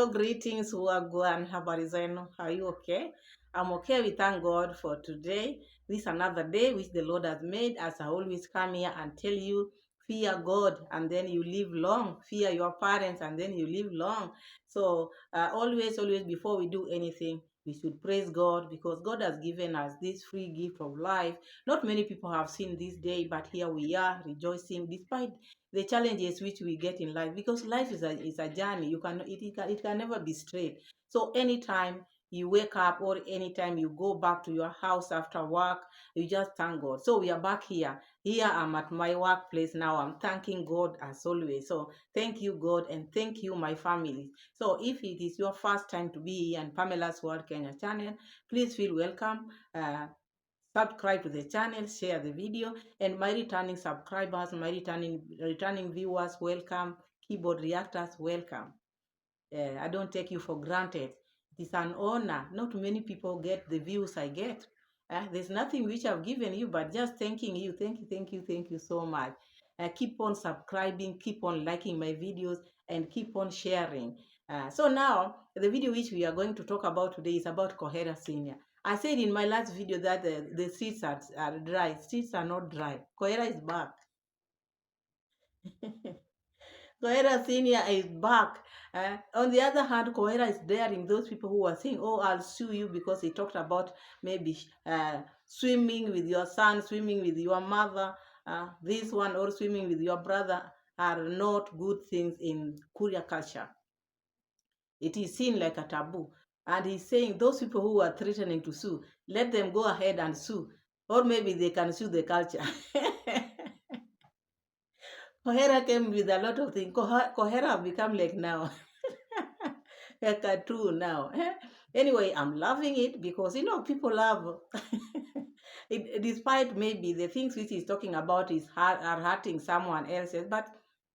Hello, greetings, Wagwan, habari zenu. Are you okay? I'm okay. We thank God for today. This is another day which the Lord has made. As I always come here and tell you, fear God and then you live long. Fear your parents and then you live long. So always, before we do anything, we should praise God because God has given us this free gift of life. Not many people have seen this day, but here we are rejoicing despite the challenges which we get in life, because life is a journey. It can never be straight. So anytime you wake up or anytime you go back to your house after work, you just thank God. So we are back here I'm at my workplace now. I'm thanking God as always. So thank you, God, and thank you, my family. So if it is your first time to be here on Pamela's World Kenya channel, please feel welcome. Subscribe to the channel, share the video, and my returning subscribers, my returning viewers, welcome. Keyboard reactors, welcome. I don't take you for granted. It is an honor. Not many people get the views I get. There's nothing which I've given you, but just thanking you. Thank you so much. Keep on subscribing, keep on liking my videos, and keep on sharing. So now, the video which we are going to talk about today is about Kohera Snr. I said in my last video that the streets are dry. Streets are not dry. Kohera is back. Kohera Senior is back. On the other hand, Kohera is daring those people who are saying, oh, I'll sue you because he talked about maybe swimming with your son, swimming with your mother, this one, or swimming with your brother are not good things in Kuria culture. It is seen like a taboo. And he's saying those people who are threatening to sue, let them go ahead and sue. Or maybe they can sue the culture. Kohera came with a lot of things. Kohera have become like now a cartoon now. Anyway, I'm loving it because people love it, despite maybe the things which he's talking about are hurting someone else's. But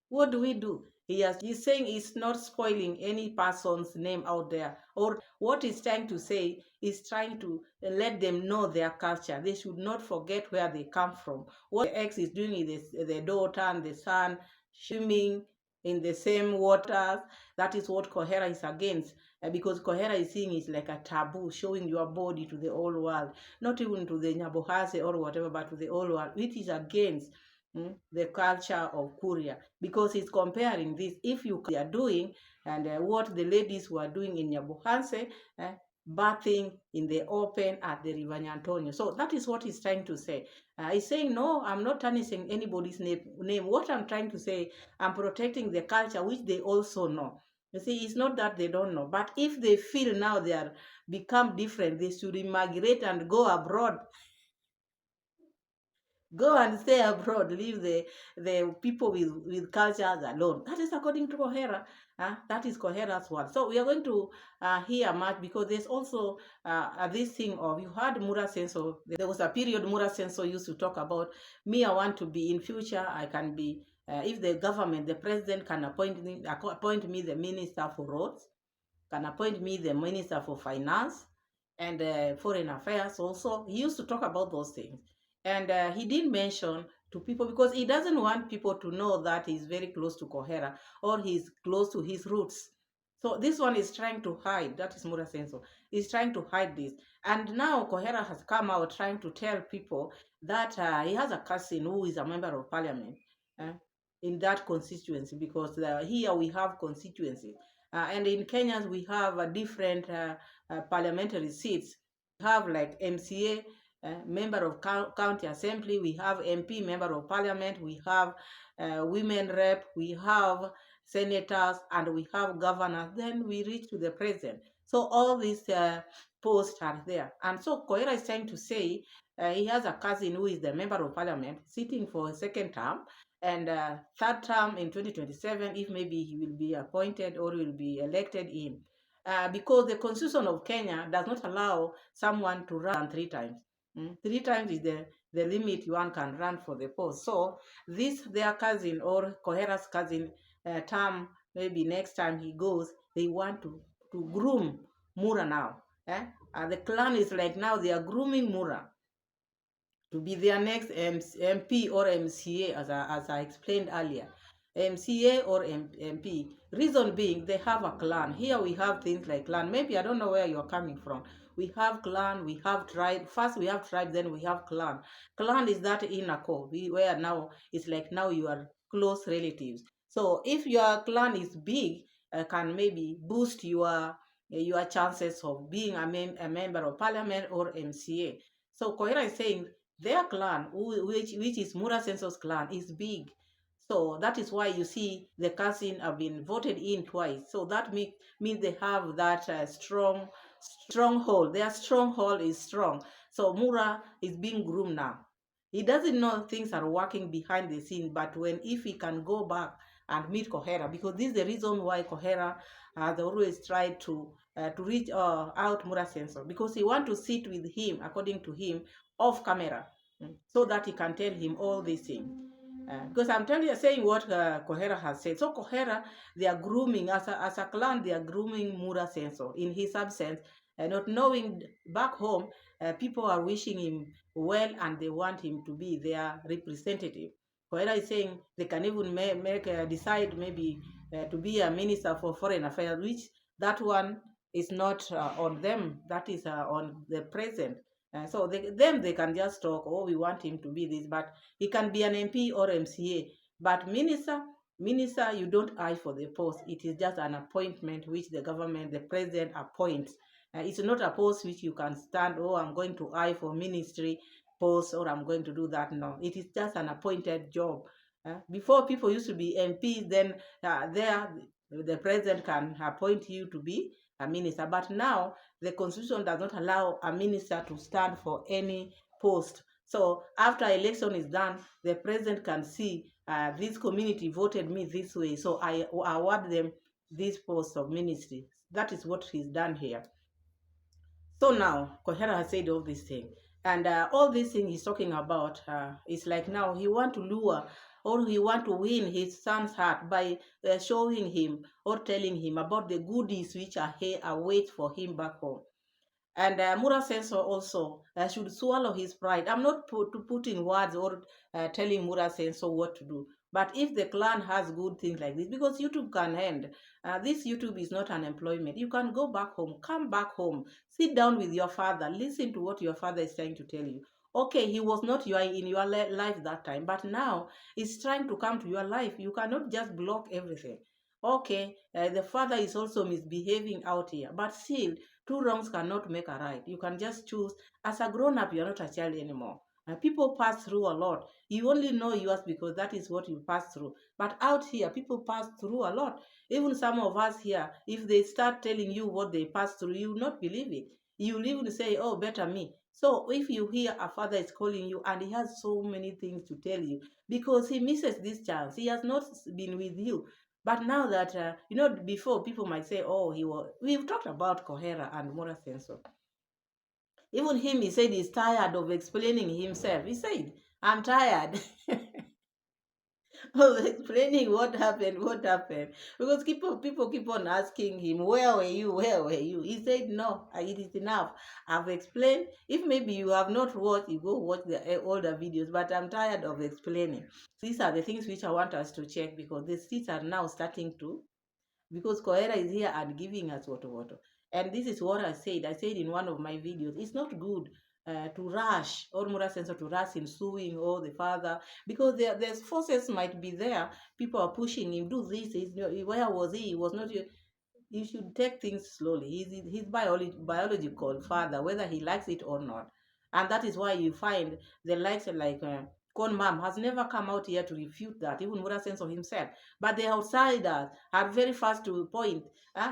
what do we do? He's saying he's not spoiling any person's name out there. Or what he's trying to say is trying to let them know their culture. They should not forget where they come from. What the ex is doing is the daughter and the son swimming in the same waters. That is what Kohera is against. Because Kohera is seeing it like a taboo, showing your body to the whole world. Not even to the Nyabohase or whatever, but to the whole world, which is against the culture of Kuria, because he's comparing this, if you are doing, and what the ladies were doing in Nyabohanse, bathing in the open at the River Nyantonyo. So that is what he's trying to say. He's saying, no, I'm not tarnishing anybody's name. What I'm trying to say, I'm protecting the culture, which they also know. You see, it's not that they don't know, but if they feel now they are become different, they should immigrate and go abroad. Go and stay abroad, leave the people with cultures alone. That is according to Kohera. That is Kohera's word. So we are going to hear much, because there's also this thing of, you heard Mura Sensor. There was a period Mura Sensor used to talk about, me, I want to be in future, I can be, if the government, the president can appoint me the minister for roads, can appoint me the minister for finance and foreign affairs also. He used to talk about those things. And he didn't mention to people, because he doesn't want people to know that he's very close to Kohera or he's close to his roots. So this one is trying to hide. That is Mura Senso. He's trying to hide this. And now Kohera has come out trying to tell people that he has a cousin who is a member of parliament in that constituency, because here we have constituencies. And in Kenya, we have different parliamentary seats. We have like MCA, member of county assembly, we have MP, member of parliament, we have women rep, we have senators, and we have governors. Then we reach to the president. So all these posts are there. And so Kohera is trying to say he has a cousin who is the member of parliament sitting for a second term, and third term in 2027, if maybe he will be appointed or will be elected in. Because the constitution of Kenya does not allow someone to run 3 times. 3 times is the limit one can run for the post. So this, their cousin or Kohera's cousin, term, maybe next time he goes, they want to groom Mura now. The clan is like, now they are grooming Mura to be their next MP or MCA, as I explained earlier. MCA or MP. Reason being, they have a clan. Here we have things like clan. Maybe I don't know where you're coming from. We have clan, we have tribe. First we have tribe, then we have clan. Clan is that inner core, where now it's like now you are close relatives. So if your clan is big, can maybe boost your chances of being a member of parliament or MCA. So Kohera is saying their clan, which is Mura Census clan, is big. So that is why you see the cousin have been voted in twice. So that means they have that stronghold. Their stronghold is strong. So Mura is being groomed now. He doesn't know things are working behind the scene, but if he can go back and meet Kohera, because this is the reason why Kohera has always tried to reach out Mura Sensor, because he want to sit with him, according to him, off camera, so that he can tell him all these things. Because I'm telling you, saying what Kohera has said. So Kohera, they are grooming, as a clan, they are grooming Mura Sensor in his absence, not knowing back home, people are wishing him well and they want him to be their representative. Kohera is saying they can even decide maybe to be a minister for foreign affairs, which that one is not on them, that is on the president. So they can just talk, oh, we want him to be this, but he can be an MP or MCA. But minister, you don't eye for the post. It is just an appointment which the government, the president appoints. It's not a post which you can stand, oh, I'm going to eye for ministry post or I'm going to do that. No, it is just an appointed job. Before, people used to be MPs, then the president can appoint you to be a minister. But now the constitution does not allow a minister to stand for any post. So after election is done, the president can see this community voted me this way, so I award them this post of ministry. That is what he's done here. So now Kohera has said all these things, and all these things he's talking about is like now he want to lure or he want to win his son's heart by showing him or telling him about the goodies which are here await for him back home. And Mura Sensor also should swallow his pride. I'm not to put in words or telling Mura Sensor what to do. But if the clan has good things like this, because YouTube can end, this YouTube is not an employment. You can go back home, come back home, sit down with your father, listen to what your father is trying to tell you. Okay, he was not in your life that time, but now he's trying to come to your life. You cannot just block everything. Okay, the father is also misbehaving out here, but still, two wrongs cannot make a right. You can just choose. As a grown up, you're not a child anymore. People pass through a lot. You only know yours because that is what you pass through. But out here, people pass through a lot. Even some of us here, if they start telling you what they pass through, you will not believe it. You will even say, oh, better me. So if you hear a father is calling you and he has so many things to tell you because he misses this chance, he has not been with you. But now that, before people might say, oh, we've talked about Kohera and Mura Sensor. Even him, he said he's tired of explaining himself. He said, I'm tired of explaining what happened. Because people keep on asking him, where were you? He said, no, it is enough. I've explained. If maybe you have not watched, you go watch the older videos, but I'm tired of explaining. These are the things which I want us to check because the streets are now starting to, because Kohera is here and giving us what. And this is what I said. I said in one of my videos, it's not good to rush or Mura Sensor to rush in suing or the father, because there's forces might be there. People are pushing him, do this. Where was he? He was not. You should take things slowly. He's his biological father, whether he likes it or not. And that is why you find the likes like Con Mom has never come out here to refute that, even Mura Sensor himself. But the outsiders are very fast to point.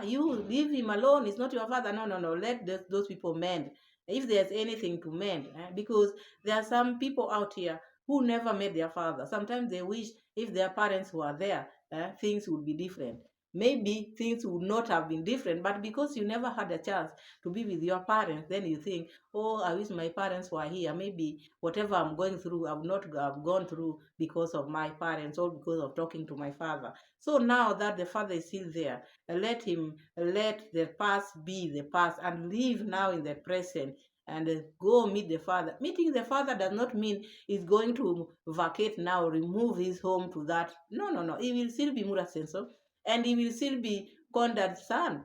You leave him alone, it's not your father. No. Let those people mend. If there's anything to mend, because there are some people out here who never met their father. Sometimes they wish if their parents were there, things would be different. Maybe things would not have been different, but because you never had a chance to be with your parents, then you think, oh, I wish my parents were here. Maybe whatever I'm going through, I would not have gone through because of my parents or because of talking to my father. So now that the father is still there, let the past be the past and live now in the present. and go meet the father. Meeting the father does not mean he's going to vacate now, remove his home to that. No, no, no. He will still be Mura Senso, and he will still be Konda's son.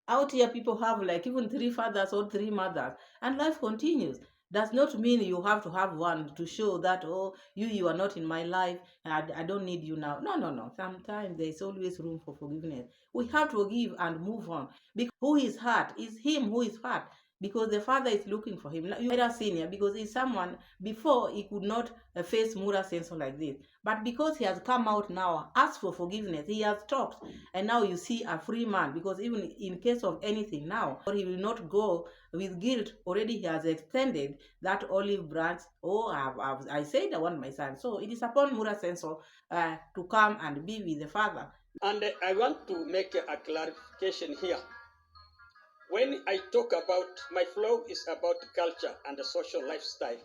Out here, people have like even 3 fathers or 3 mothers, and life continues. Does not mean you have to have one to show that, oh, you are not in my life, I don't need you now. No, no, no. Sometimes there's always room for forgiveness. We have to forgive and move on. Because who is hurt is him who is hurt, because the father is looking for him. You better senior, because he's someone before he could not face Mura Senso like this. But because he has come out now, ask for forgiveness, he has stopped. And now you see a free man, because even in case of anything now, he will not go with guilt. Already he has extended that olive branch. Oh, I said I want my son. So it is upon Mura Senso to come and be with the father. And I want to make a clarification here. When I talk about, my flow is about culture and the social lifestyle.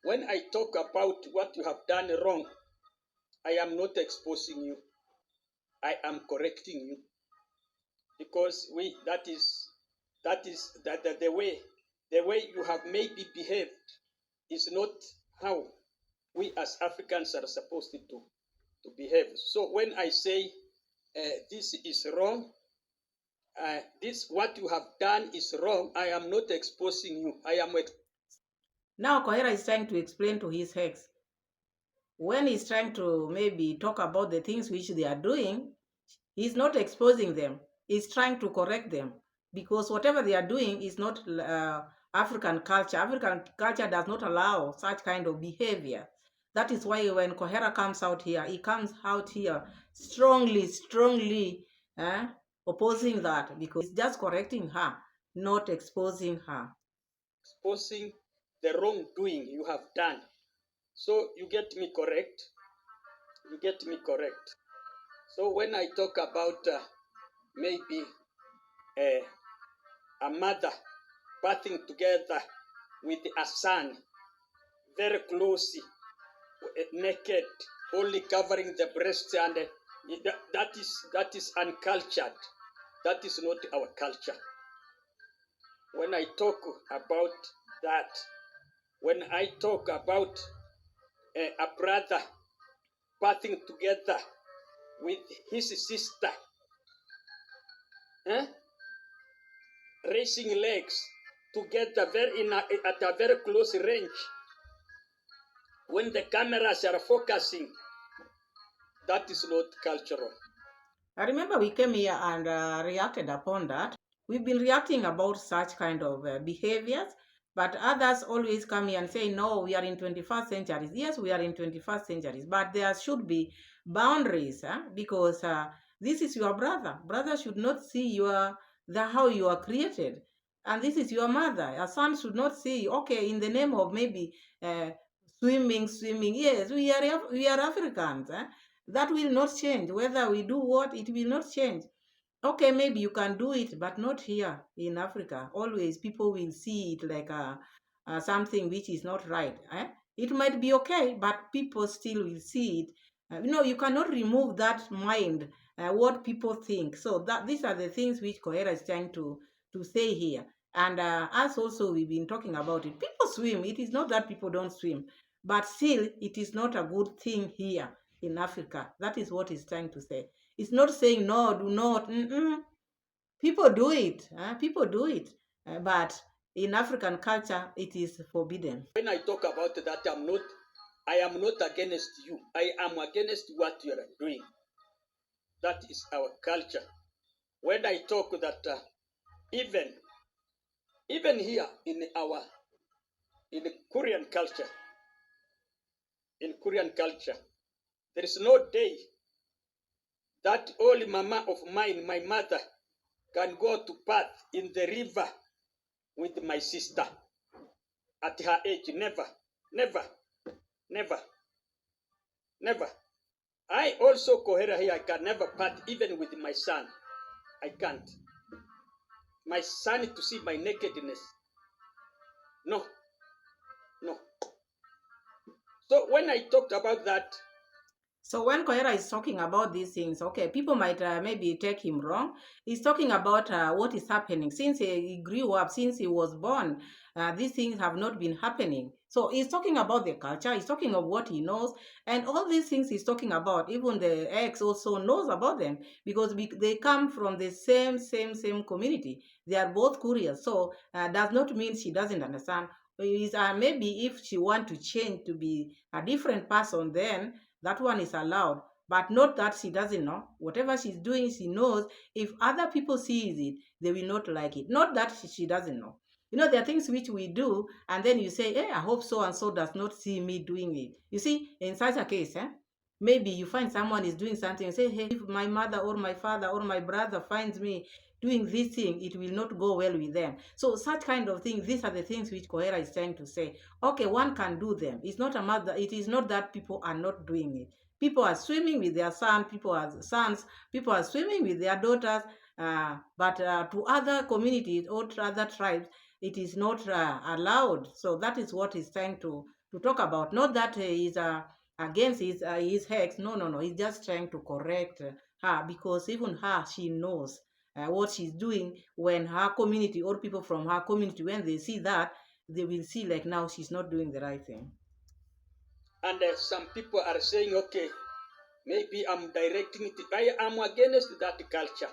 When I talk about what you have done wrong, I am not exposing you. I am correcting you. Because the way you have maybe behaved is not how we as Africans are supposed to behave. So when I say this is wrong, this what you have done is wrong, I am not exposing you. Now Kohera is trying to explain to his ex. When he's trying to maybe talk about the things which they are doing, he's not exposing them. He's trying to correct them, because whatever they are doing is not African culture. African culture does not allow such kind of behavior. That is why when Kohera comes out here, he comes out here strongly opposing that, because he's just correcting her, not exposing her. Exposing the wrongdoing you have done. So you get me correct? You get me correct? So when I talk about maybe a mother bathing together with a son, very closely, naked, only covering the breasts, and that is uncultured. That is not our culture. When I talk about that, when I talk about a brother bathing together with his sister, raising legs together at a very close range, when the cameras are focusing, that is not cultural. I remember we came here and reacted upon that. We've been reacting about such kind of behaviors, but others always come here and say, no, we are in 21st centuries. Yes, we are in 21st centuries, but there should be boundaries, because this is your brother. Brother should not see how you are created. And this is your mother. A son should not see, okay, in the name of maybe swimming. Yes, we are Africans. That will not change. Whether we do what, it will not change. Okay, maybe you can do it, but not here in Africa. Always people will see it like something which is not right. It might be okay, but people still will see it. You cannot remove that mind, what people think. So these are the things which Kohera is trying to say here. And us also, we've been talking about it. People swim. It is not that people don't swim, but still, it is not a good thing here in Africa. That is what he's trying to say. It's not saying no, do not. People do it. People do it. But in African culture, it is forbidden. When I talk about that, I am not against you. I am against what you are doing. That is our culture. When I talk that even here in Korean culture, there is no day that only mama of mine, my mother, can go to bath in the river with my sister at her age. Never, never, never, never. I also, Kohera here, I can never bath even with my son. I can't. My son to see my nakedness. No, no. So when I talked about that, So when Kohera is talking about these things, okay, people might maybe take him wrong. He's talking about what is happening since he grew up, since he was born. These things have not been happening. So he's talking about the culture. He's talking of what he knows, and all these things he's talking about. Even the ex also knows about them because they come from the same community. They are both Koreans. So does not mean she doesn't understand. Is maybe if she want to change to be a different person, then that one is allowed, but not that she doesn't know. Whatever she's doing, she knows. If other people sees it, they will not like it. Not that she doesn't know. You know, there are things which we do, and then you say, hey, I hope so and so does not see me doing it. You see, in such a case, maybe you find someone is doing something, say, hey, if my mother or my father or my brother finds me doing this thing, it will not go well with them. So such kind of things, these are the things which Kohera is trying to say. Okay, one can do them. It's not a matter, it is not that people are not doing it. People are swimming with their sons, people are swimming with their daughters, but to other communities or to other tribes, it is not allowed. So that is what he's trying to talk about. Not that he's against his ex. No, no, no. He's just trying to correct her because even her, she knows what she's doing. When her community or people from her community, when they see that, they will see like now she's not doing the right thing. And some people are saying, okay, maybe I'm directing it. I am against that culture,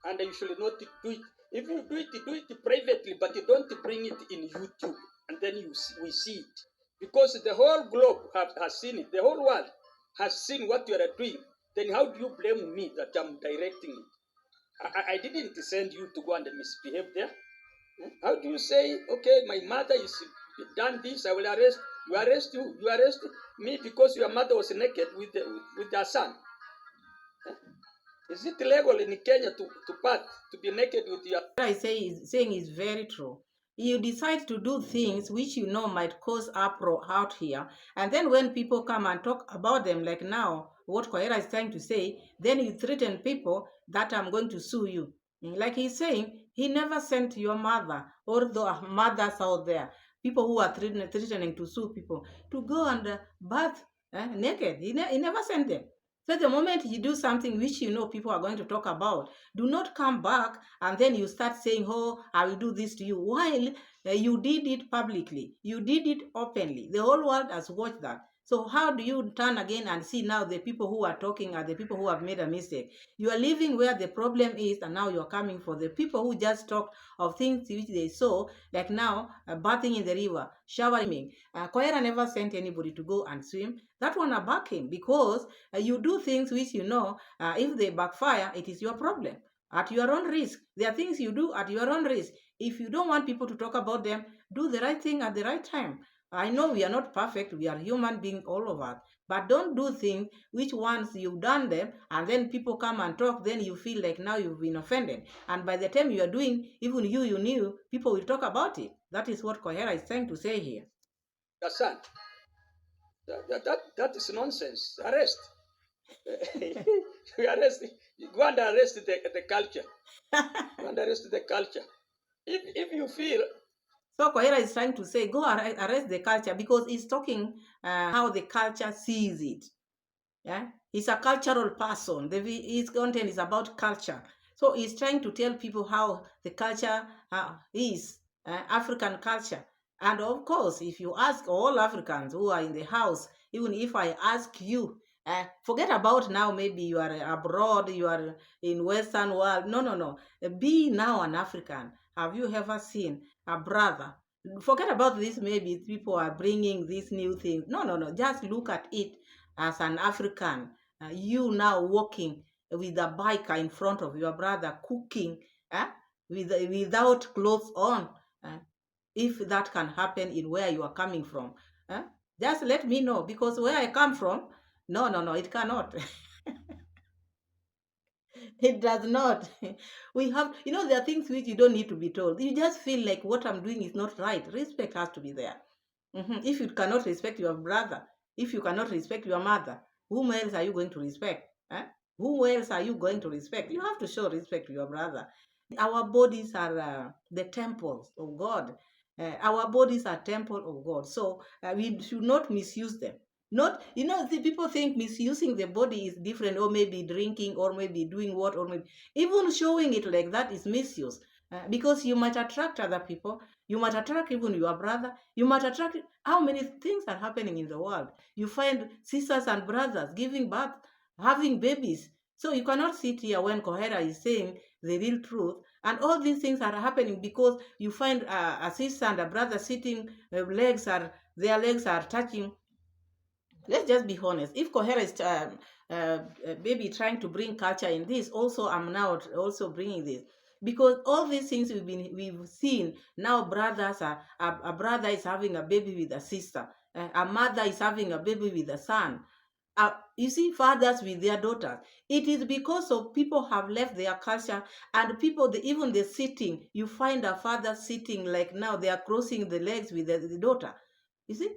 and you should not do it. If you do it privately, but you don't bring it in YouTube, and then we see it, because the whole globe has seen it. The whole world has seen what you are doing. Then how do you blame me that I'm directing it? I didn't send you to go and misbehave there. How do you say, okay, my mother is done this, I will arrest you? Arrest you? You arrest me because your mother was naked with her son? Is it legal in Kenya to be naked with your? What I say is saying is very true. You decide to do things which you know might cause uproar out here, and then when people come and talk about them, like now, what Kohera is trying to say, then you threaten people that I'm going to sue you. Like he's saying, he never sent your mother or the mothers out there, people who are threatening to sue people, to go and bath naked. He never sent them. So the moment you do something which you know people are going to talk about, do not come back and then you start saying, oh, I will do this to you, while you did it publicly, you did it openly, the whole world has watched that. So how do you turn again and see now the people who are talking are the people who have made a mistake? You are living where the problem is, and now you're coming for the people who just talked of things which they saw, like now bathing in the river, showering. Kohera never sent anybody to go and swim. That one I back him, because you do things which you know, if they backfire, it is your problem at your own risk. There are things you do at your own risk. If you don't want people to talk about them, do the right thing at the right time. I know we are not perfect, we are human beings, all of us, but don't do things which once you've done them and then people come and talk, then you feel like now you've been offended. And by the time you are doing, even you knew, people will talk about it. That is what Kohera is trying to say here. Your son. That is nonsense. Arrest. You arrest. Go and arrest the culture. Go and arrest the culture. If you feel. So Kohera is trying to say, go arrest the culture, because he's talking how the culture sees it. Yeah, he's a cultural person. His content is about culture. So he's trying to tell people how the culture is, African culture. And of course, if you ask all Africans who are in the house, even if I ask you, forget about now, maybe you are abroad, you are in Western world. No, no, no. Be now an African. Have you ever seen a brother? Forget about this, maybe people are bringing these new things. No, no, no. Just look at it as an African, you now walking with a biker in front of your brother, cooking without clothes on. If that can happen in where you are coming from, just let me know, because where I come from, no, no, no, it cannot. It does not. We have, there are things which you don't need to be told. You just feel like what I'm doing is not right. Respect has to be there. If you cannot respect your brother, if you cannot respect your mother, whom else are you going to respect? Who else are you going to respect? You have to show respect to your brother. Our bodies are the temples of God. Our bodies are temple of God. So we should not misuse them. Not, the people think misusing the body is different, or maybe drinking, or maybe doing what, or maybe even showing it like that is misuse. Because you might attract other people, you might attract even your brother, you might attract. How many things are happening in the world? You find sisters and brothers giving birth, having babies. So you cannot sit here when Kohera is saying the real truth, and all these things are happening because you find a sister and a brother sitting, their legs are touching. Let's just be honest. If Kohera is maybe trying to bring culture in this, also I'm now also bringing this, because all these things we've seen now. Brothers are a brother is having a baby with a sister, a mother is having a baby with a son. You see, fathers with their daughters. It is because of people have left their culture, and people, even the sitting, you find a father sitting like now they are crossing the legs with the daughter. You see,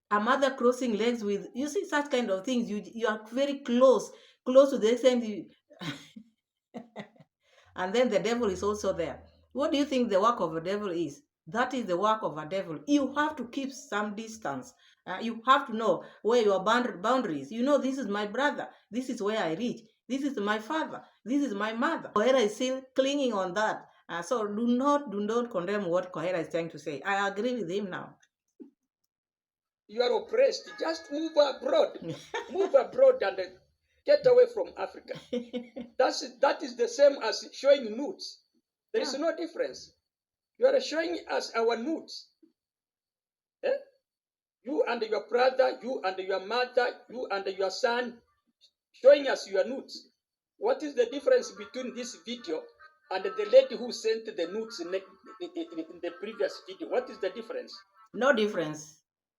a mother crossing legs with, you see, such kind of things. You are very close to the extent and then the devil is also there. What do you think the work of a devil is? That is the work of a devil. You have to keep some distance. You have to know where your boundaries. This is my brother. This is where I reach. This is my father. This is my mother. Kohera is still clinging on that. So do not condemn what Kohera is trying to say. I agree with him now. You are oppressed. Just move abroad. Move abroad and get away from Africa. That is the same as showing nudes. There is no difference. You are showing us our nudes. Eh? You and your brother, you and your mother, you and your son, showing us your nudes. What is the difference between this video and the lady who sent the nudes in the previous video? What is the difference? No difference.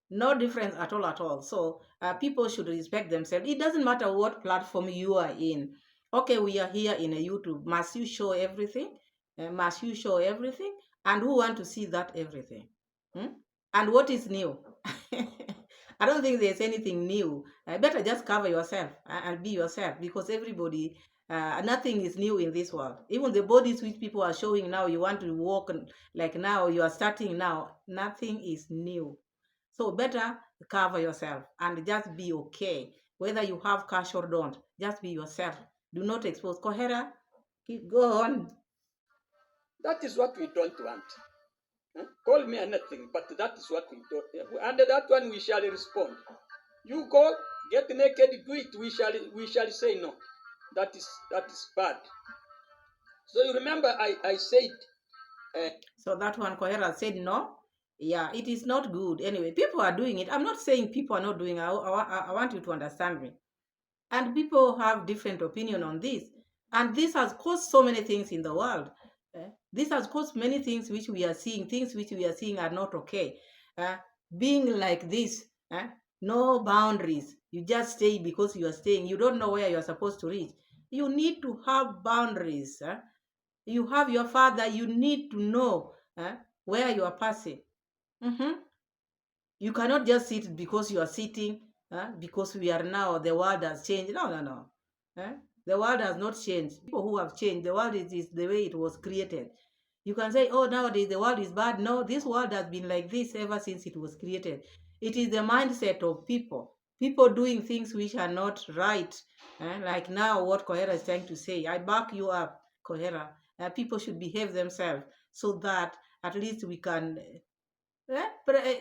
No difference at all. So people should respect themselves. It doesn't matter what platform you are in. Okay, we are here in a YouTube. Must you show everything? Must you show everything? And who want to see that everything? Hmm? And what is new? I don't think there's anything new. Better just cover yourself and be yourself, because everybody, nothing is new in this world. Even the bodies which people are showing now, you want to walk like now, you are starting now, nothing is new. So better cover yourself and just be okay. Whether you have cash or don't, just be yourself. Do not expose. Kohera, go on. That is what we don't want. Call me anything, but that is what we don't. Under that one, we shall respond. You go get naked, do it. We shall say no. That is bad. So you remember, I said. So that one, Kohera said no. Yeah, it is not good. Anyway, people are doing it. I'm not saying people are not doing it. I want you to understand me. And people have different opinion on this. And this has caused so many things in the world. This has caused many things which we are seeing. Things which we are seeing are not okay. Being like this, no boundaries. You just stay because you are staying. You don't know where you are supposed to reach. You need to have boundaries. You have your father. You need to know where you are passing. Mm-hmm. You cannot just sit because you are sitting, because we are now, the world has changed. No. The world has not changed. People who have changed, the world is the way it was created. You can say, oh, nowadays the world is bad. No, this world has been like this ever since it was created. It is the mindset of people. People doing things which are not right. Like now, what Kohera is trying to say. I back you up, Kohera. People should behave themselves so that at least we can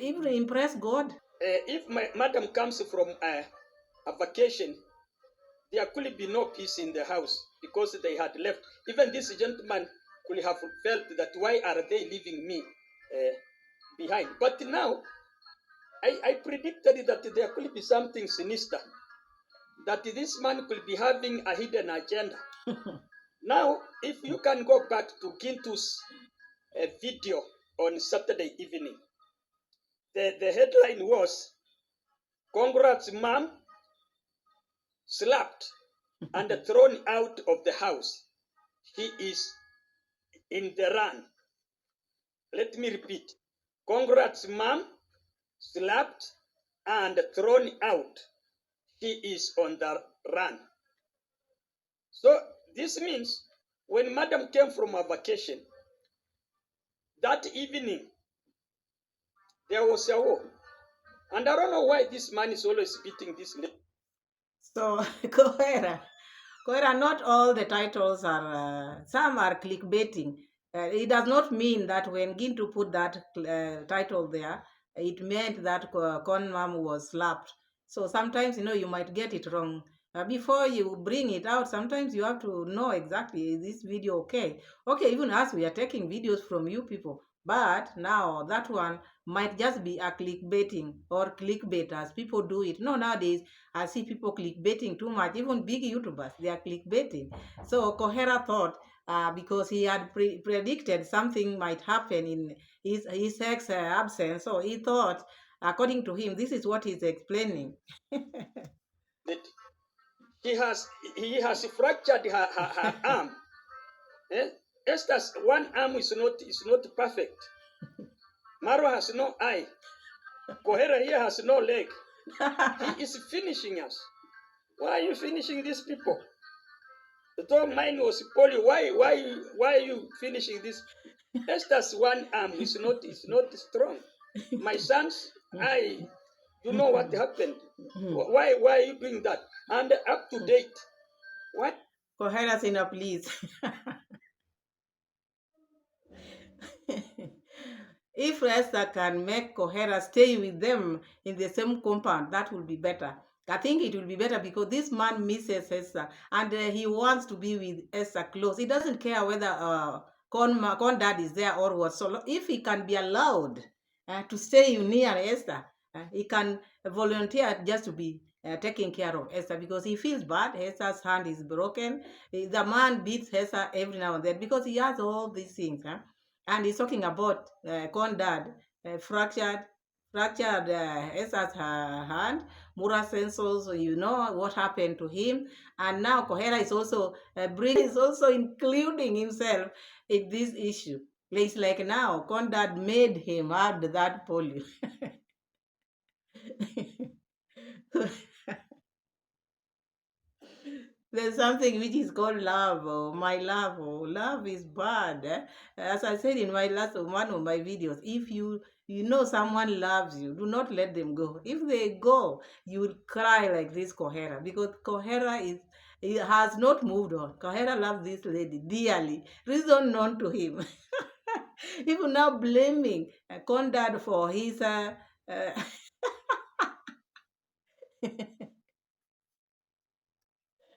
even impress God. If my madam comes from a vacation, there could be no peace in the house because they had left. Even this gentleman could have felt that why are they leaving me behind? But now, I predicted that there could be something sinister, that this man could be having a hidden agenda. Now, if you can go back to Gintu's video on Saturday evening, the headline was, "Congrats, mom, slapped and thrown out of the house. He is in the run." Let me repeat. Congrats, mom, slapped and thrown out. He is on the run. So this means when madam came from a vacation, that evening there was a war. And I don't know why this man is always beating this lady. So, Kohera, not all the titles are, some are clickbaiting. It does not mean that when Gintu put that title there, it meant that Con Mom was slapped. So sometimes, you might get it wrong. Before you bring it out, sometimes you have to know exactly, is this video okay? Okay, even as we are taking videos from you people. But now that one might just be a clickbaiting or clickbait as people do it. No, nowadays, I see people clickbaiting too much. Even big YouTubers, they are clickbaiting. So Kohera thought, because he had predicted something might happen in his ex absence, so he thought, according to him, this is what he's explaining. That he has fractured her arm. Eh? Esther's one arm is not perfect. Mara has no eye. Kohera here has no leg. He is finishing us. Why are you finishing these people? Though mine was polio, why are you finishing this? Esther's one arm is not strong. My son's eye, you know what happened? Why are you doing that? And up to date, what? Kohera Snr, please. If Esther can make Kohera stay with them in the same compound, that will be better. I think it will be better because this man misses Esther and he wants to be with Esther close. He doesn't care whether Con dad is there or what. So if he can be allowed to stay near Esther, he can volunteer just to be taking care of Esther because he feels bad. Esther's hand is broken. The man beats Esther every now and then because he has all these things. And he's talking about Condad fractured Esther's hand. Mura sensors, you know what happened to him, and now Kohera is also including himself in this issue. It's like now Condad made him have that polio. There's something which is called love, or my love, or love is bad. As I said in my last one of my videos, if you know someone loves you, do not let them go. If they go, you will cry like this Kohera because it has not moved on. Kohera loves this lady dearly, reason known to him. Even now blaming Condad for his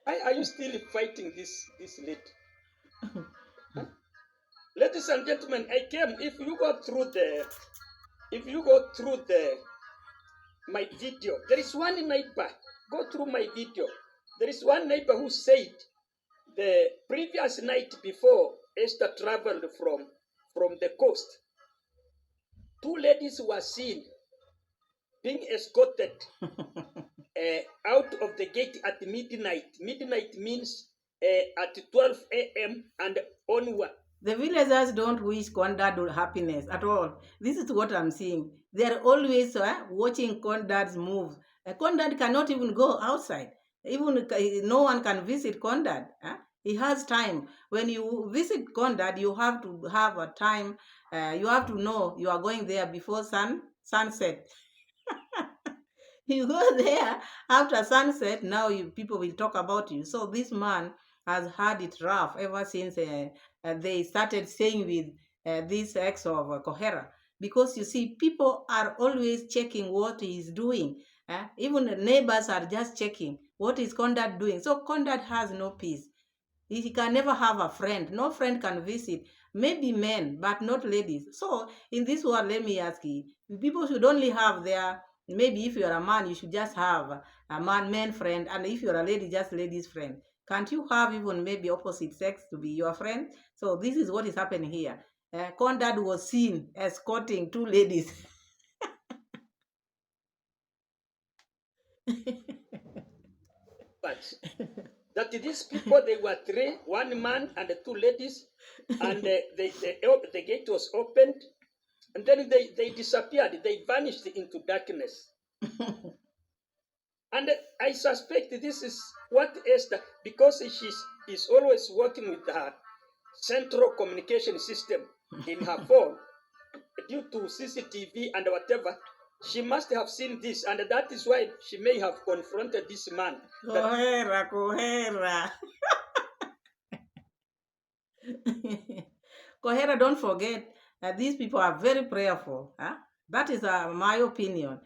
Why are you still fighting this lady? Huh? Ladies and gentlemen, I came. If you go through my video, there is one neighbor. Go through my video. There is one neighbor who said the previous night before Esther traveled from the coast, two ladies were seen being escorted out of the gate at midnight. Midnight means at 12 a.m. and onward. The villagers don't wish Condad happiness at all. This is what I'm seeing. They're always watching Condad's move. Condad cannot even go outside. Even no one can visit Condad. He has time. When you visit Condad, you have to have a time. You have to know you are going there before sunset. You go there after sunset, now people will talk about you. So this man has had it rough ever since they started staying with this ex of Kohera. Because you see, people are always checking what he is doing. Even the neighbors are just checking what is Condad doing. So Condad has no peace. He can never have a friend. No friend can visit. Maybe men, but not ladies. So in this world, let me ask you, people should only have maybe if you're a man, you should just have a man friend. And if you're a lady, just ladies friend. Can't you have even maybe opposite sex to be your friend? So this is what is happening here. Condad was seen escorting two ladies. But that these people, they were three, one man and two ladies, and the gate was opened, and then they disappeared. They vanished into darkness. And I suspect this is what Esther, because she's always working with her central communication system in her phone, due to CCTV and whatever. She must have seen this, and that is why she may have confronted this man. Kohera. Kohera, don't forget, these people are very prayerful. Huh? That is my opinion.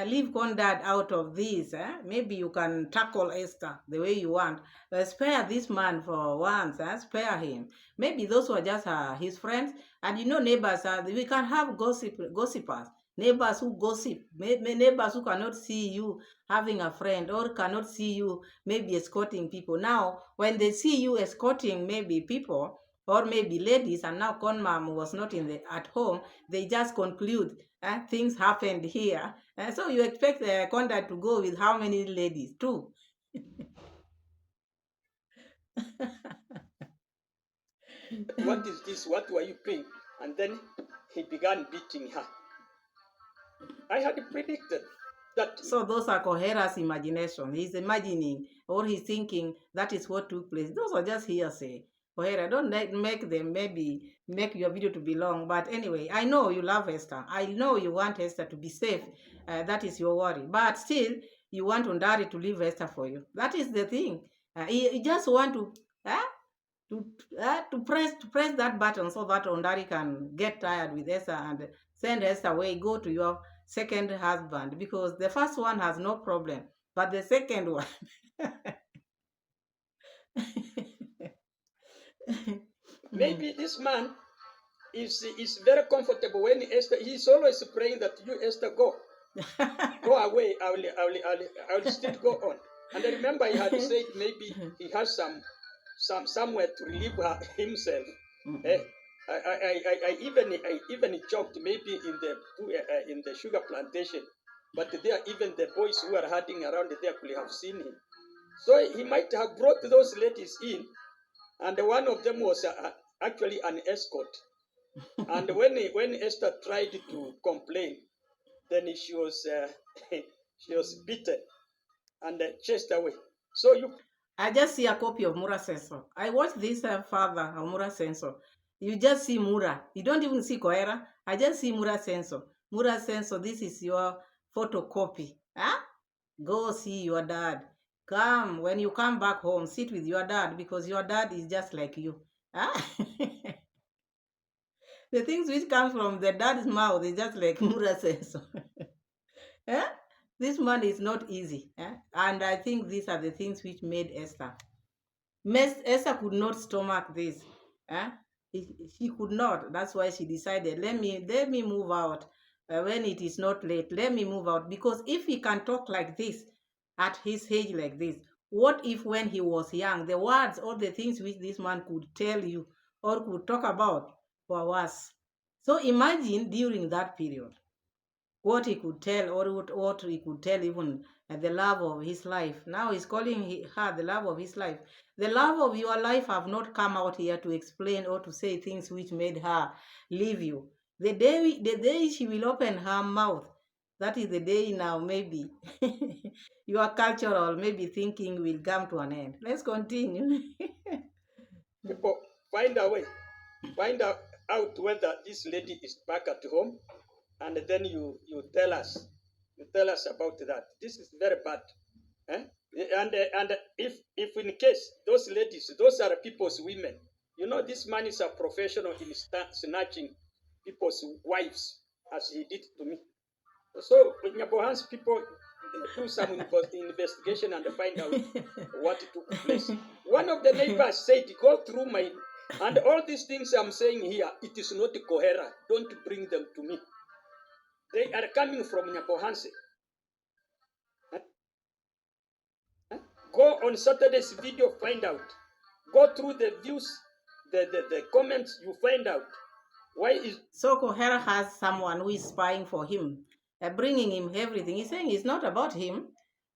Leave Conrad out of this. Maybe you can tackle Esther the way you want. Spare this man for once. Spare him. Maybe those were just his friends. And you know, neighbors, we can have gossipers. Neighbors who gossip. Neighbors who cannot see you having a friend or cannot see you maybe escorting people. Now, when they see you escorting maybe people, or maybe ladies, and now Conmam was not at home, they just conclude things happened here. So you expect Conrad to go with how many ladies? Two. What is this? What were you doing? And then he began beating her. I had predicted that. So those are Kohera's imagination. He's imagining or he's thinking that is what took place. Those are just hearsay. Kohera, don't make them maybe make your video to be long. But anyway, I know you love Esther. I know you want Esther to be safe. That is your worry. But still, you want Ondari to leave Esther for you. That is the thing. You just want to press that button so that Ondari can get tired with Esther and send Esther away. Go to your second husband, because the first one has no problem, but the second one maybe this man is very comfortable when Esther. He's always praying that you, Esther, go away. I will still go on. And I remember he had said maybe he has somewhere to relieve himself. I even joked maybe in the sugar plantation, but there even the boys who are hiding around there could have seen him. So he might have brought those ladies in, and one of them was actually an escort. And when Esther tried to complain, then she was beaten and chased away. So I just see a copy of Mura Sensor. I watched this father of Mura Sensor. You just see Mura. You don't even see Kohera. I just see Mura Sensor. Mura Sensor, this is your photocopy. Go see your dad. When you come back home, sit with your dad, because your dad is just like you. The things which come from the dad's mouth is just like Mura Sensor. This man is not easy. And I think these are the things which made Esther. Esther could not stomach this. She could not. That's why she decided, let me move out when it is not late. Let me move out. Because if he can talk like this, at his age like this, what if when he was young, the words or the things which this man could tell you or could talk about were worse? So imagine during that period, what he could tell, or what he could tell even the love of his life. Now he's calling her the love of his life. The love of your life have not come out here to explain or to say things which made her leave you. The day she will open her mouth, that is the day now maybe your cultural maybe thinking will come to an end. Let's continue. People find out whether this lady is back at home, and then you tell us about that. This is very bad. And if in case those ladies, those are people's women, you know, this man is a professional in snatching people's wives, as he did to me. So in Nyabohan's people do some investigation and find out what took place. One of the neighbors said, go through my, and all these things I'm saying here, it is not Kohera. Don't bring them to me. They are coming from Nyabohanse. Go on Saturday's video, find out. Go through the views, the comments, you find out. Why is so Kohera has someone who is spying for him, bringing him everything. He's saying it's not about him.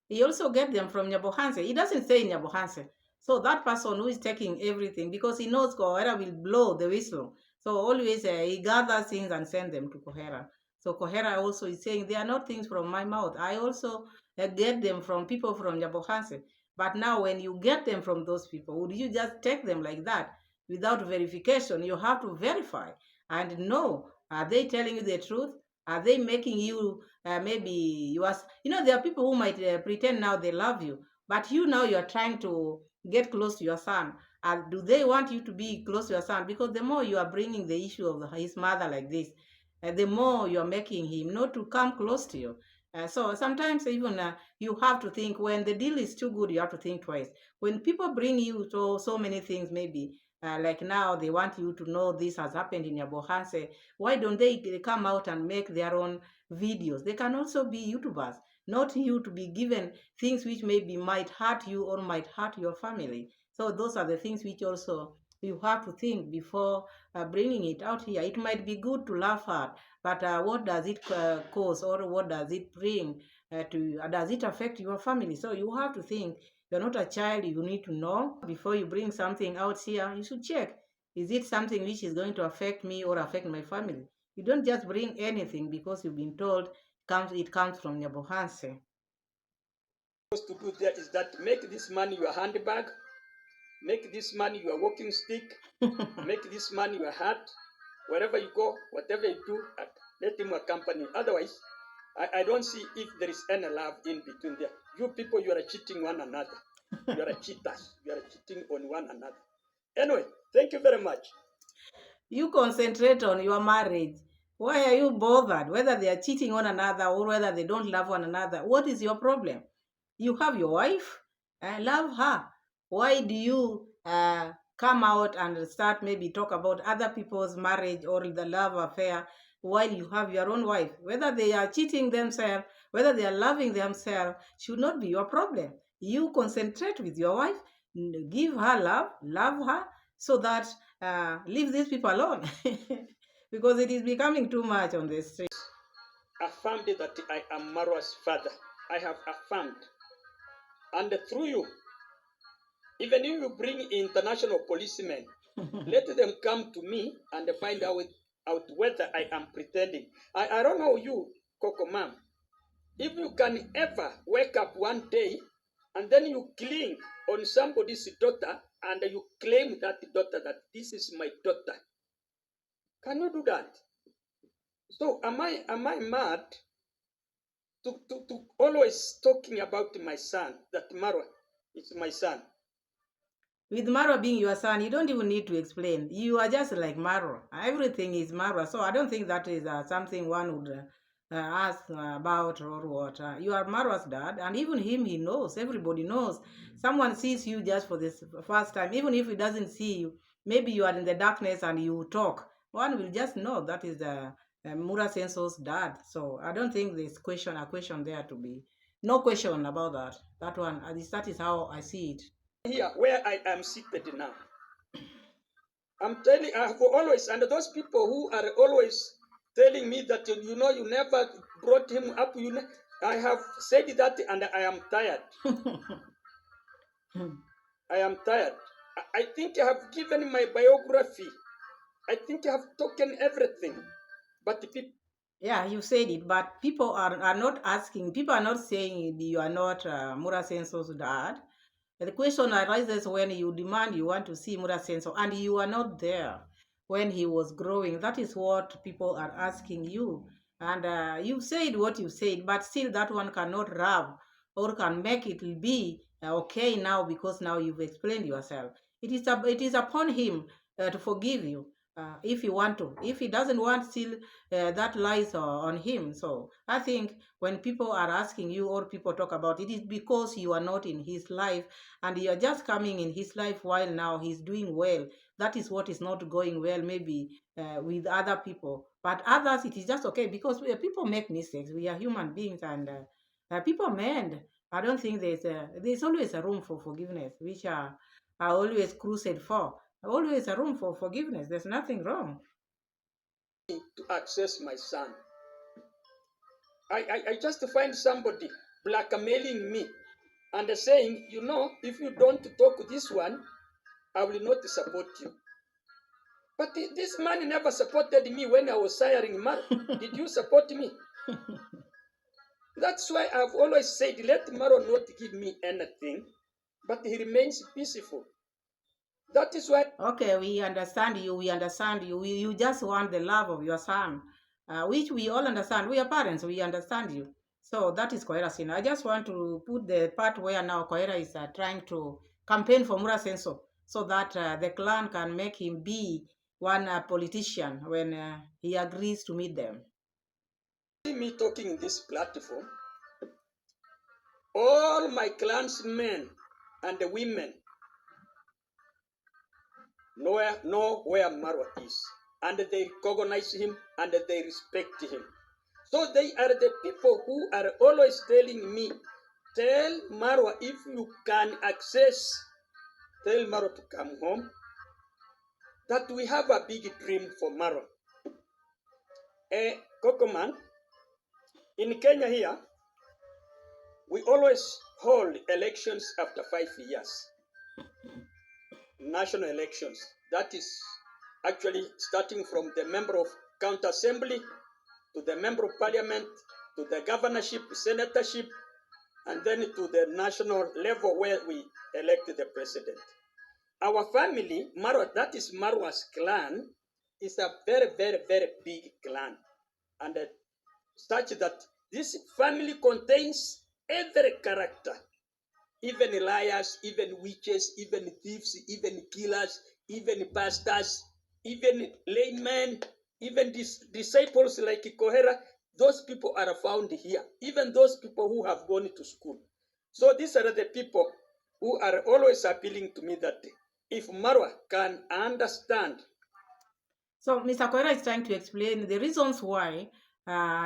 He also get them from Nyabohanse. He doesn't say Nyabohanse. So that person who is taking everything, because he knows Kohera will blow the whistle. So always he gathers things and sends them to Kohera. So Kohera also is saying, they are not things from my mouth. I also get them from people from Nyabohanse. But now when you get them from those people, would you just take them like that without verification? You have to verify and know, are they telling you the truth Are they making you maybe you are, there are people who might pretend now they love you, but now you are trying to get close to your son. And do they want you to be close to your son? Because the more you are bringing the issue of his mother like this, the more you are making him not to come close to you. So sometimes even you have to think, when the deal is too good, you have to think twice. When people bring you so many things, maybe like now they want you to know this has happened in your Bohanse, why don't they come out and make their own videos? They can also be YouTubers, not you to be given things which maybe might hurt you or might hurt your family. So those are the things which also you have to think before bringing it out here. It might be good to laugh at, but what does it cause, or what does it bring to? Does it affect your family? So you have to think. You're not a child. You need to know before you bring something out here. You should check, is it something which is going to affect me or affect my family? You don't just bring anything because you've been told it comes from your Bohanse. To do there is that make this money your handbag, make this money your walking stick, make this money your hat. Wherever you go, whatever you do, let him accompany you. Otherwise, I don't see if there is any love in between there. You people, you are cheating one another. You are cheaters. You are cheating on one another. Anyway, thank you very much. You concentrate on your marriage. Why are you bothered whether they are cheating on another or whether they don't love one another? What is your problem? You have your wife, love her. Why do you come out and start maybe talk about other people's marriage or the love affair while you have your own wife? Whether they are cheating themselves, whether they are loving themselves, should not be your problem. You concentrate with your wife, give her love her, so that leave these people alone. Because it is becoming too much on the street. Affirmed that I am Mura's father. I have affirmed. And through you, even if you bring international policemen, let them come to me and find out whether I am pretending. I don't know you, Coco Ma'am. If you can ever wake up one day and then you cling on somebody's daughter and you claim that daughter, that this is my daughter, can you do that? So am I mad to always talking about my son, that Mara is my son? With Mara being your son, you don't even need to explain. You are just like Mara. Everything is Mara. So I don't think that is something one would ask about or what. You are Mara's dad, and even him, he knows. Everybody knows. Someone sees you just for the first time, even if he doesn't see you. Maybe you are in the darkness and you talk. One will just know that is Mura Senso's dad. So I don't think there's a question there to be. No question about that. That one, at least that is how I see it. Here, where I am seated now, I'm telling, I have always, and those people who are always telling me that you never brought him up, I have said that, and I am tired. I am tired. I think I have given my biography. I think I have taken everything, but the people. Yeah, you said it, but people are not asking. People are not saying you are not Mura Senso's dad. The question arises when you demand you want to see Mura Senso and you are not there when he was growing. That is what people are asking you. And you said what you said, but still that one cannot rub or can make it be okay now, because now you've explained yourself. It is upon him to forgive you if you want to. If he doesn't want, still that lies on him. So I think when people are asking you or people talk about it, is because you are not in his life and you are just coming in his life while now he's doing well. That is what is not going well, maybe with other people. But others, it is just okay, because people make mistakes. We are human beings, and people mend. I don't think there's always a room for forgiveness, which are always crusade for. Always a room for forgiveness. There's nothing wrong. To access my son. I just find somebody blackmailing me and saying, if you don't talk this one, I will not support you. But this man never supported me when I was hiring Mara. Did you support me? That's why I've always said, let Mara not give me anything, but he remains peaceful. That is why. Okay, we understand you. We understand you. You just want the love of your son. which we all understand. We are parents, we understand you. So that is Kohera Snr. I just want to put the part where now Kohera is trying to campaign for Mura Senso so that the clan can make him be one politician when he agrees to meet them. See me talking in this platform, all my clansmen and the women know where Marwa is, and they recognize him and they respect him. So they are the people who are always telling me, tell Marwa if you can access, tell Marwa to come home, that we have a big dream for Marwa. Kokoman, in Kenya here, we always hold elections after 5 years. National elections. That is actually starting from the member of county assembly to the member of parliament to the governorship, senatorship, and then to the national level where we elect the president. Our family, Marwa, that is Marwa's clan, is a very, very, very big clan. And such that this family contains every character, even liars, even witches, even thieves, even killers, even pastors, even laymen, even disciples like Kohera. Those people are found here, even those people who have gone to school. So these are the people who are always appealing to me that if Marwa can understand. So Mr. Kohera is trying to explain the reasons why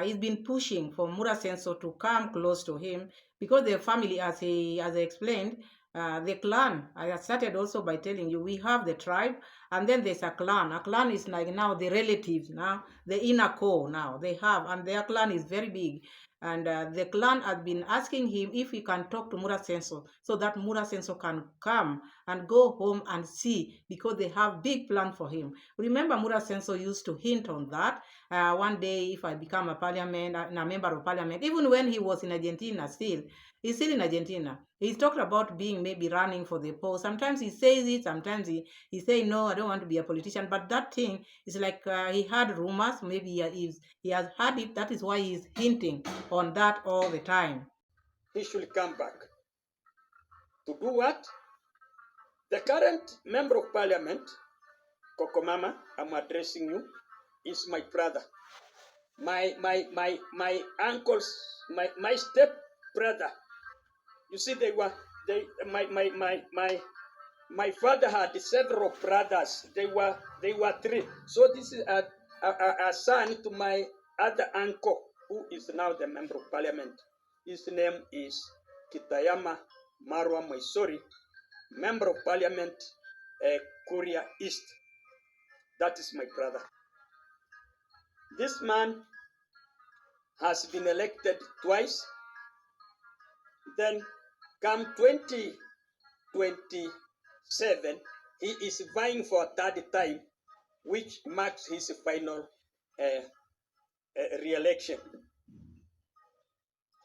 he's been pushing for Mura Senso to come close to him, because the family, as he explained, the clan, I started also by telling you, we have the tribe, and then there's a clan. A clan is like now the relatives, now the inner core now they have, and their clan is very big. And the clan has been asking him if he can talk to Mura Senso so that Mura Senso can come and go home and see, because they have big plan for him. Remember, Mura Senso used to hint on that. One day, if I become a member of parliament, even when he was in Argentina he's still in Argentina. He's talked about being maybe running for the post. Sometimes he says it, sometimes he say, no, I don't want to be a politician. But that thing is like he had rumors, maybe he has had it. That is why he's hinting on that all the time. He should come back. To do what? The current member of parliament, Kokomama, I'm addressing you, is my brother. My uncle's, my step brother. You see, my father had several brothers. They were 3. So this is a son to my other uncle, who is now the member of parliament. His name is Kitayama Marwa Moisori, member of parliament, Korea East. That is my brother. This man has been elected twice. Then come 2027, he is vying for a third time, which marks his final re-election.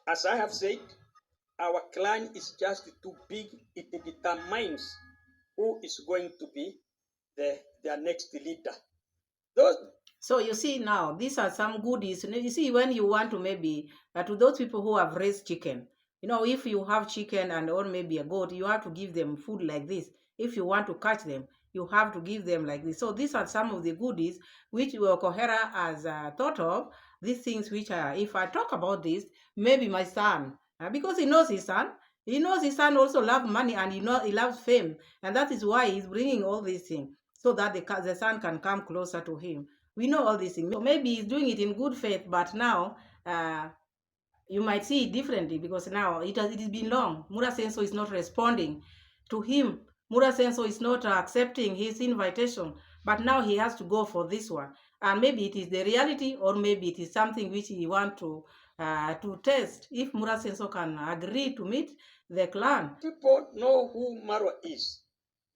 As I have said, our clan is just too big. It determines who is going to be their next leader. So you see now, these are some goodies. You see, when you want to maybe, to those people who have raised chicken, if you have chicken and or maybe a goat, you have to give them food like this. If you want to catch them, you have to give them like this. So these are some of the goodies which Kohera has thought of. These things which are, if I talk about this, maybe my son, because he knows his son. He knows his son also loves money, and he loves fame. And that is why he's bringing all these things, so that the son can come closer to him. We know all these things. So maybe he's doing it in good faith, but now you might see it differently, because now it has been long. Mura Senso is not responding to him. Mura Senso is not accepting his invitation, but now he has to go for this one. And maybe it is the reality, or maybe it is something which he wants to test if Mura Senso can agree to meet the clan. People know who Marwa is.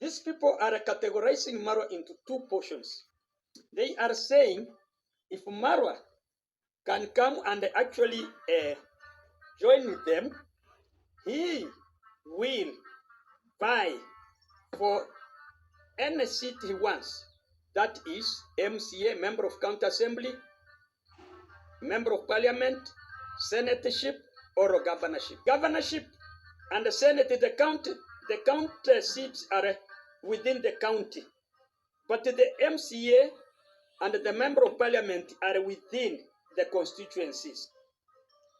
These people are categorizing Marwa into 2 portions. They are saying if Marwa can come and actually join them, he will vie for any seat he wants. That is MCA, member of county assembly, member of parliament, senatorship, or a governorship. Governorship and the senate, the county seats are within the county, but the MCA and the member of parliament are within the constituencies.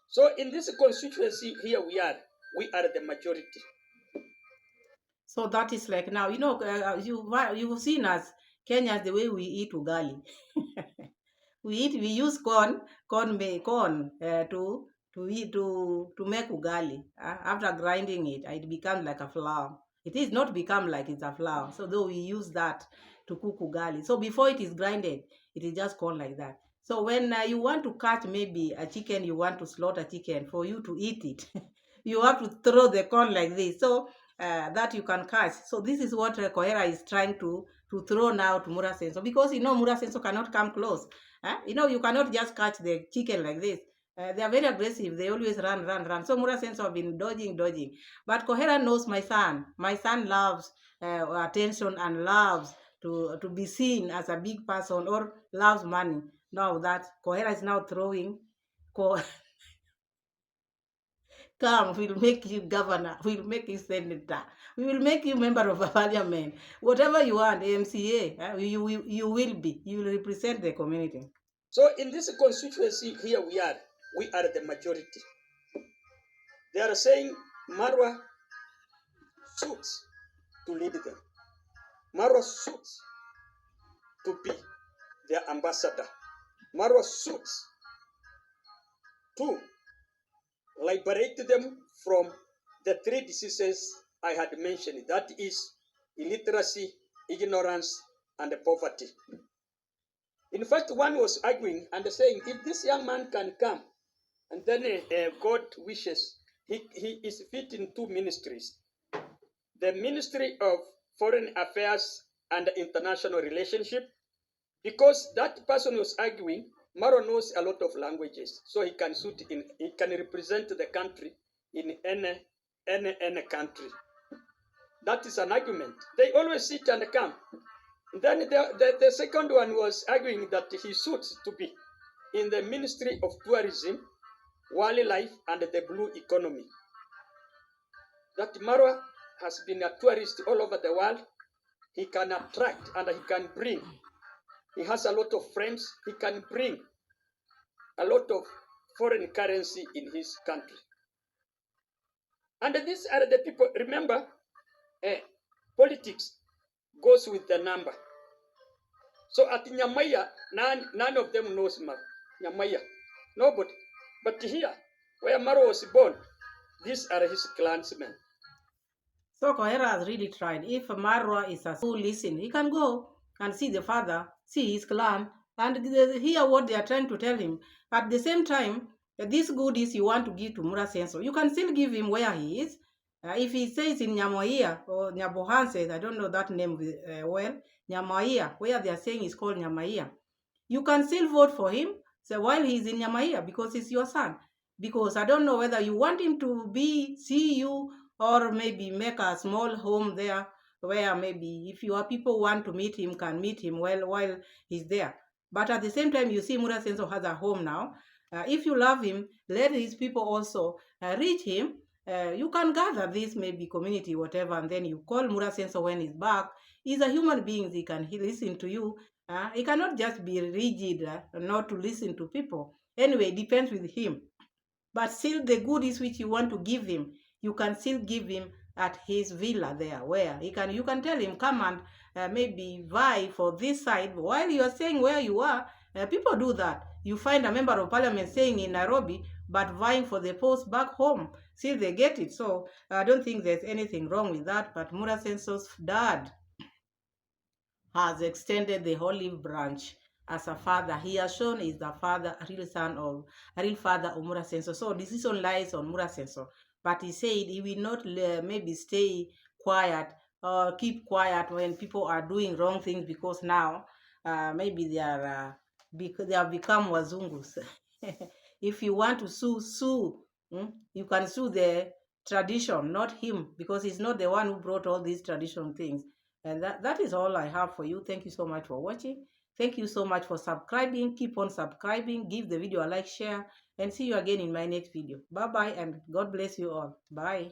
So in this constituency here we are the majority. So that is like now, you've seen us Kenyans the way we eat ugali. We use corn to make ugali. After grinding it, it becomes like a flour. It is not become like it's a flour. So though we use that to cook ugali. So before it is grinded, it is just corn like that. So when you want to catch maybe a chicken, you want to slaughter chicken for you to eat it, you have to throw the corn like this. So that you can catch. So this is what Kohera is trying to throw now to Mura Senso, because Mura Senso cannot come close. You cannot just catch the chicken like this. They are very aggressive. They always run. So Mura Senso have been dodging. But Kohera knows my son. My son loves attention and loves to be seen as a big person, or loves money. Now that Kohera is now throwing, come, we'll make you governor, we'll make you senator, we will make you member of a parliament. Whatever you want, MCA, you will be. You will represent the community. So in this constituency here we are the majority. They are saying Marwa suits to lead them. Marwa suits to be their ambassador. Marwa suits to liberate them from the three diseases I had mentioned. That is illiteracy, ignorance, and poverty. In fact, one was arguing and saying, if this young man can come, and then God wishes, he is fit in two ministries. The Ministry of Foreign Affairs and International Relationship, because that person was arguing, Maro knows a lot of languages, so he can he can represent the country in any country. That is an argument. They always sit and come. Then the second one was arguing that he suits to be in the Ministry of Tourism, Wildlife, and the Blue Economy. That Marwa has been a tourist all over the world. He can attract and he can bring. He has a lot of friends. He can bring a lot of foreign currency in his country. And these are the people, remember, politics goes with the number. So at Nyamaya, none of them knows Nyamaya. Nobody. But here, where Maro was born, these are his clansmen. So Kohera has really tried. If Marwa is a who listen, he can go and see the father, see his clan, and hear what they are trying to tell him. At the same time, these goodies you want to give to Mura Senso, you can still give him where he is. If he says in Nyamoia or Nyabohanse, I don't know that name well, Nyamaia, where they are saying is called Nyamaia, you can still vote for him. So while he's in Nyamaia, because he's your son. Because I don't know whether you want him to see you, or maybe make a small home there where maybe if your people want to meet him, can meet him while he's there. But at the same time, you see Mura Senso has a home now. If you love him, let his people also reach him. You can gather this maybe community, whatever, and then you call Mura Senso when he's back. He's a human being. He can listen to you. He cannot just be rigid, not to listen to people. Anyway, it depends with him. But still, the goodies which you want to give him, you can still give him at his villa there, where you can tell him, come and maybe vie for this side while you are staying where you are. People do that. You find a member of parliament staying in Nairobi but vying for the post back home. Still, they get it. So I don't think there's anything wrong with that. But Mura Senso's dad has extended the olive branch as a father. He has shown is the father, a real father of Mura Senso. So decision lies on Mura Senso. But he said he will not maybe stay quiet or keep quiet when people are doing wrong things, because now maybe they have become wazungus. If you want to sue, you can sue the tradition, not him, because he's not the one who brought all these traditional things. And that is all I have for you. Thank you so much for watching. Thank you so much for subscribing. Keep on subscribing. Give the video a like, share, and see you again in my next video. Bye bye, and God bless you all. Bye.